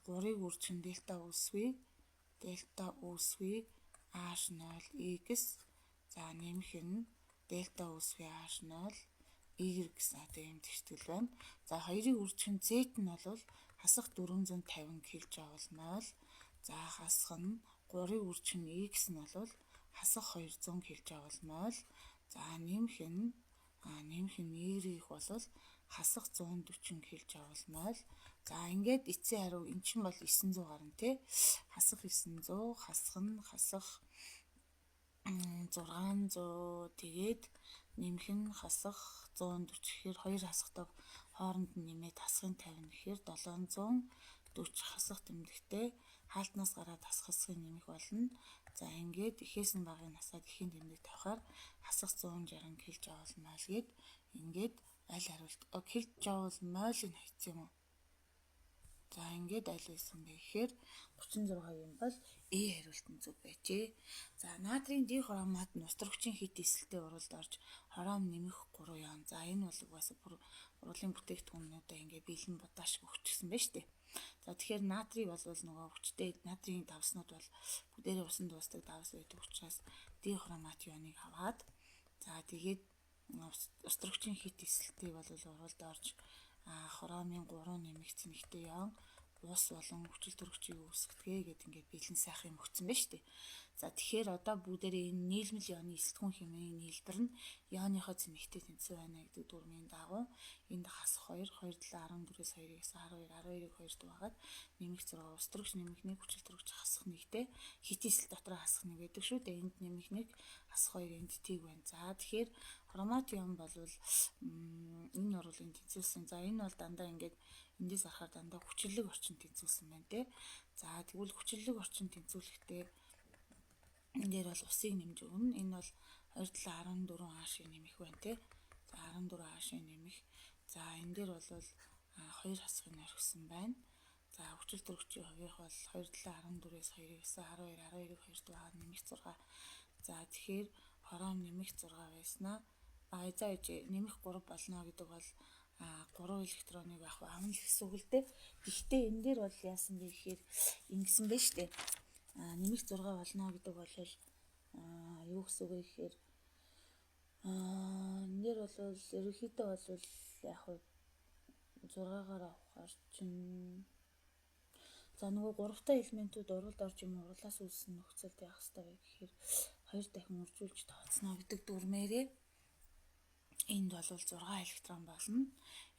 3-ыг үржих нь дельта үүсвээ H0 x за нэмэх нь дельта үүсвээ H0 y гэсэн одоо юм тэгтэл байна. За 2-ыг үржих нь z нь бол хасах 450 кJ/мол. За хасах нь 3-ыг үржих нь x нь бол хасах 200 кJ/мол. За нэмэх нь y-ийг бол хасах 140 кJ/мол. За ингээд эцсийн хариу эн чинь бол 900 гарна тий. Хасах 900 хасах 600 тэгээд нэмэх нь хасах 140 гэхээр 2 хасахтаа хооронд нь нэмээд хасахын 50 гэхээр 740 хасах тэмдэгтэй хаалтнаас гараад хасахын нэмэх болно. За ингээд ихээс нь багыг насаад ихийн тэмдэг тавихаар хасах 160 кJ/мол гээд ингээд аль хариулт кJ/мол-ыг хайцсан юм уу? За ингээд аль байсан бэ гэхээр 36-ийн бол E хариулт нь зөв байжээ. За натрийн дихромат нь устөрөгчийн хит эсэлтэй уралд орж хором нэмэх 3 яон. За энэ бол угаасаа бүр ургуулын бүтээгдэхүүнүүдэд ингээд бэлэн будаа шиг өгчихсэн байна шүү дээ. За тэгэхээр натрий бол нөгөө хүчтэй натрийн давснууд бол бүгдээрээ усан дуустдаг давс байдаг учраас дихромат ионыг аваад за тэгээд устөрөгчийн хит эсэлтийг бол уралд орж хромын 3 нэмэх цэнэгтэй яон ус болон хүчил төрөгчийг үүсгэдэг гэдэг ингээд бэлэн сайхан юм өгсөн байна шүү дээ. За тэгэхээр одоо бүгдээрээ энэ нийлмэл ионы эсэлтгүүн хэмжээний нийлбэр нь ионыхоо цэнэгтэй тэнцүү байна гэдэг дүрмийн дагуу энд хасах 2 7 14-өөс 2-ээс 12 12-ыг 2-т багаад нэмэх 6 ус төрөгч нэмэх 1 хүчил төрөгч хасах 1-тэй хит эсэл дотор хасах 1 гэдэг шүү дээ. Энд нэмэх 1 хасах 2 энд тийг байна. За тэгэхээр хромат ион бол энэ ургуулын тэнцвүүлсэн. За энэ бол дандаа ингээд эндээс харахаар дандаа хүчлэлэг орчин тэнцвүүлсэн байна те. За тэгвэл хүчлэлэг орчин тэнцвүүлэхдээ энэ дээр бол усыг нэмж өгнө. Энэ бол 2 7 14 H-ийг нэмэх байна те. За 14 H-ийг нэмэх. За энэ дээр бол 2 хасахыг орхисон байна. За хүчил төрөгчийн хувийнх бол 2 7 14-өөс 2-ээс 12 12-ыг 2-т багаад нэмэх 6. За тэгэхээр хором нэмэх 6 байснаа за нэмэх 3 болно гэдэг бол 3 электроныг авах аавн л гэсэн үг л дээ. Гэхдээ энэ дээр бол яасан бэ гэхээр ингэсэн байна шүү дээ. Нэмэх 6 болно гэдэг бол юу гэсэн үг вэ гэхээр энэ дээр бол ерөнхийдөө бол яг 6-гаар авахар чинь за нөгөө 3 дахь элементүүд уралд орж юм урлаас үүссэн нөхцөлд яах ёстой вэ гэхээр 2 дахин үржүүлж тооцно гэдэг дүрмээрээ Энд бол 6 электрон болно.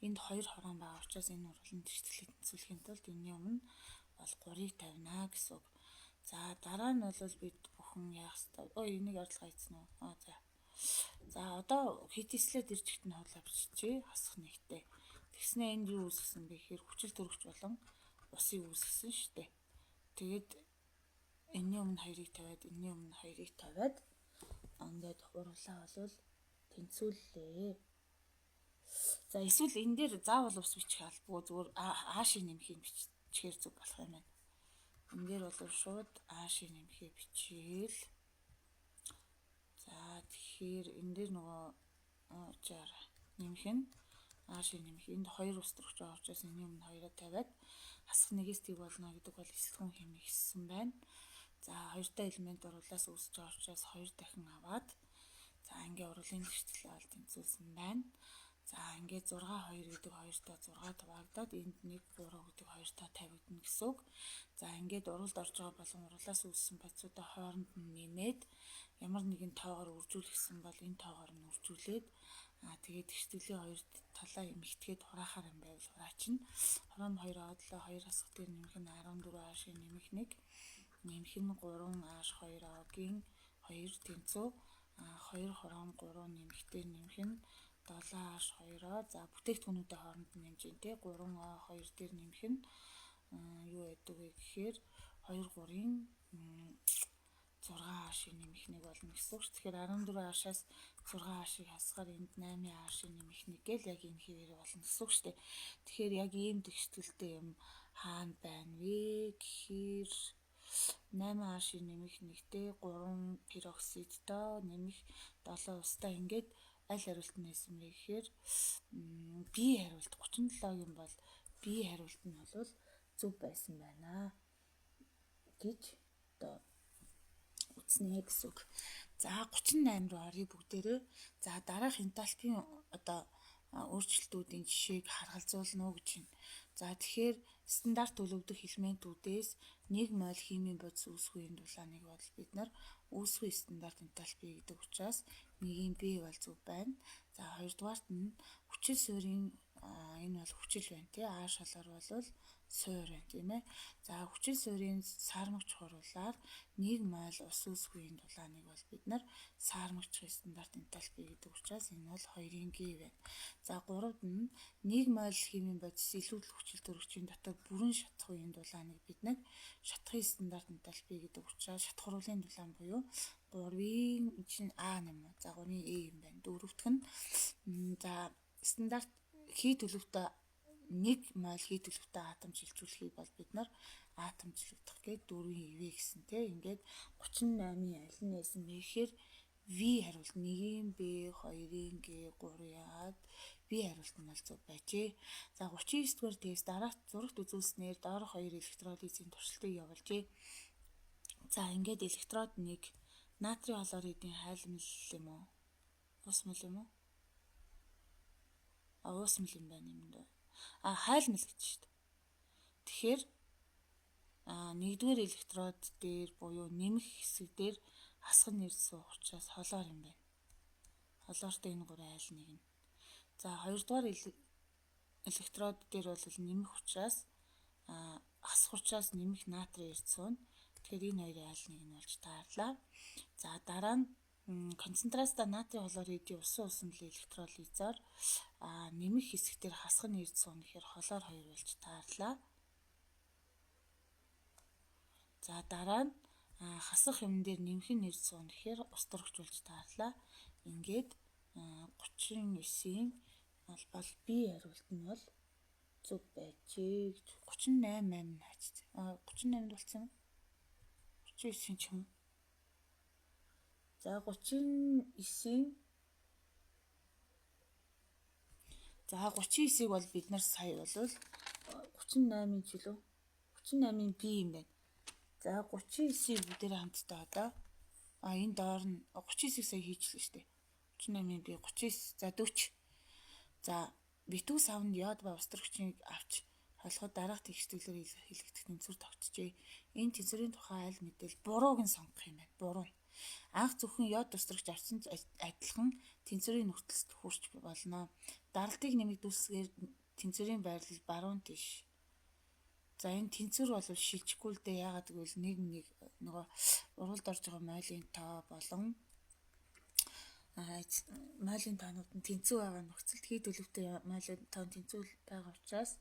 Энд 2 хорон байгаа учраас энэ урвалын тэртгэлийг тэнцвүүлэхийн тулд энэний өмнө бол 3-ыг тавина гэсэн үг. За дараа нь бол бид бүхэн яах ёстой. Энийг орлого хийсэн үү? За. За одоо хитислээд ирж ихтэн хоолой биччихье. Хасах нэгтэй. Тэгснэ энд юу үүсгэсэн бэ гэхээр хүчил төрөгч болон усыг үүсгэсэн шүү дээ. Тэгээд энэний өмнө 2-ыг тавиад энэний өмнө 2-ыг тавиад ингээд урвалаа бол тэнцвүүллээ. За эсвэл энэ дээр заавал ус бичих албагүй зүгээр аашийн нэмхийг бичихээр зүг болох юм байна. Энэ дээр бол шууд аашийн нэмхийг бичээл. За тэгэхээр энэ дээр нөгөө жаар нэмэх нь аашийн нэмэх. Энд 2 ус төрөгч байгаа учраас энэний өмнө 2-аа тавиад хасах нэгээс тэг болно гэдэг бол эсэлгэн хэмээх гэсэн байна. За хоёртой элемент урвалаас үүсэж байгаа учраас 2 дахин аваад за ингээ урвалын тэртгэлээ бол тэнцвүүлсэн байна. За ингээд 6 2 гэдэг 2-тоо 6 хуваагдаад энд 1 3 гэдэг 2-тоо тавигдана гэсэн үг. За ингээд урвалд орж байгаа болон урвалаас үүссэн бодисуудаа хооронд нь нэмээд ямар нэгэн тоогоор үржүүлсэн бол энэ тоогоор нь үржүүлээд тэгээд тэртгэлийн хоёр талаа эмэгтгээд хураахаар юм байвал хураачна. Хороо нь 2 аваад 2 хасах дээр нэмэх нь 14 аашийн нэмэх 1 нэмэх нь 3 ааш 2 агийн 2 тэнцүү 2 хорон 3 нэмэхдээ нэмэх нь 7 ааш 2-оо за бүтээгдэхүүнүүдийн хооронд нь нэмж ин тэ 3 а 2 дээр нэмэх нь юу байдаг вэ гэхээр 2 3-ын 6 аашийн нэмэх 1 болно гэсэн үг. Тэгэхээр 14 аашаас 6 аашийг хасгаар энд 8 аашийн нэмэх 1 гэл яг энэ хэвээрээ болно гэсэн үг шүү дээ. Тэгэхээр яг ийм тэгшгэлтэй юм хаана байна вэ гэхээр 8 аашийн нэмэх 1-тэй 3 пероксидтой нэмэх 7 устай ингээд аль хариулт нь байсан бэ гэхээр B хариулт 37-гийн бол B хариулт нь бол зөв байсан байна гэж одоо үзнэ гэсэн үг. За 38 руу оръё бүгдээрээ. За дараах энтальпийн одоо өөрчлөлтүүдийн жишээг харгалзуулна уу гэж байна. За тэгэхээр стандарт төлөвлөдөх элементүүдээс 1 мол химийн бодис үүсгэхийн дулааныг бол бид нар үүсгүй стандарт энтальпи гэдэг учраас 1-ийн B бол зөв байна. За хоёрдугаарт нь хүчил суурийн энэ бол хүчил байна тий. А шалгаар бол суур байна тийм ээ. За хүчил суурийн саармагч хуруулаар 1 мол ус үүсгэхийн дулааныг бол бид нар саармагчийн стандарт энтальпи гэдэг учраас энэ бол 2-ийн G байна. За 3-д нь 1 мол химийн бодис илүүдэл хүчил төрөгчийн дотор бүрэн шатах үеийн дулааныг бид нар шатахын стандарт энтальпи гэдэг учраас шатах хуруулын дулаан буюу 3-ийн чинь А нэм үү. За 3-ийн E юм байна. 4-т нь за стандарт хий төлөвтэй 1 мол хий төлөвтэй атом шилжүүлэхийг бол бид нар атомчлогдох гээд 4-ийн ив гэсэн тий. Ингээд 38-ийн аль нь байсан бэ гэхээр V хариулт 1-ийн B 2-ийн G 3-ийн А B хариулт нь бол зөв байжээ. За 39 дугаар тест дараах зурагт үзүүлснээр доорх 2 электролизийн туршилтыг явуулжээ. За ингээд электрод 1 натрий хлоридын хайлмал юм уу? Ус мал юм уу? Ус мал юм байна юм даа. Хайлмал гэж шүү дээ. Тэгэхээр 1-р электрод дээр буюу нэмэх хэсэг дээр хасах нэр суух учраас холоор юм байна. Холоортой энэ 3 айл нэг нь. За 2-р электрод дээр бол нэмэх учраас хасах учраас нэмэх натрий эрт сууна. Тэгэхээр энэ 2 айл нэг нь болж таарлаа. За дараа нь концентрацтай натрий хлоридын усан усанлын электролизоор нэмэх хэсэг дээр хасах нь эрт сууна гэхээр холоор 2 болж таарлаа. За дараа нь хасах юм дээр нэмэх нь эрт сууна гэхээр ус төрөгч болж таарлаа. Ингээд 39-ийн бол B хариулт нь бол зөв байжээ. 38 хаач. 38-д болсон юм. 39 ч юм. За 39-ийн за 39-ийг бол бид нар сая бол 38-ийн жилөө 38-ийн B юм байна. За 39-ийг бүгдээрээ хамтдаа одоо энэ доор нь 39-ийг сая хийчихлээ шүү дээ. 38-ийн B 39 за 40. За битүү савнд йод ба ус төрөгчийг авч холиход дараах тэгшгэлээр хэлэгдэх тэнцвэр тогтжээ. Энэ тэнцвэрийн тухай аль мэдээлэл бурууг нь сонгох юм байна. Буруу. Анх зөвхөн йод тусрагч авсан адилхан тэнцвэрийн нөхцөлд хүрч болно. Даралтыг нэмэгдүүлсээр тэнцвэрийн байрлал баруун тийш. За энэ тэнцвэр бол шилжихгүй л дээ. Яагаад гэвэл нэг нөгөө уралд орж байгаа мойлын тоо болон мойлын тоонууд нь тэнцүү байгаа нөхцөлд хий төлөвтэй мойлын тоон тэнцүү байгаа учраас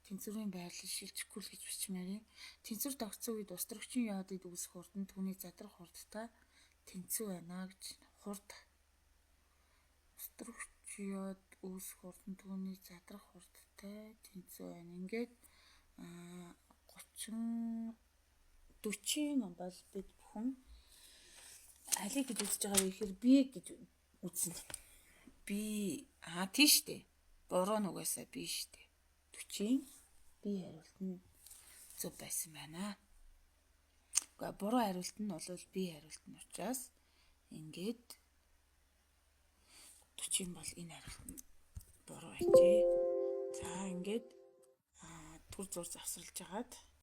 тэнцвэрийн байрлал шилжихгүй л гэж бичмээр юм. Тэнцвэр тогтсон үед устөрөгчийн йодыг үүсэх хурд нь түүний задрах хурдтай тэнцүү байна гэж хурд устөрөгч йод үүсэх хурд нь түүний задрах хурдтай тэнцүү байна. Ингээд 40 бол бид бүхэн алиг гэж үзэж байгаа вэ гэхээр би гэж үзнэ. Би тийш дээ. Буруу нугасаа би штэ. 40 би хариулт нь зөв байсан байна. Гэхдээ буруу хариулт нь бол би хариулт нь учраас ингээд 40 бол энэ хариулт нь буруу байжээ. За ингээд түр зур завсарлаж агаад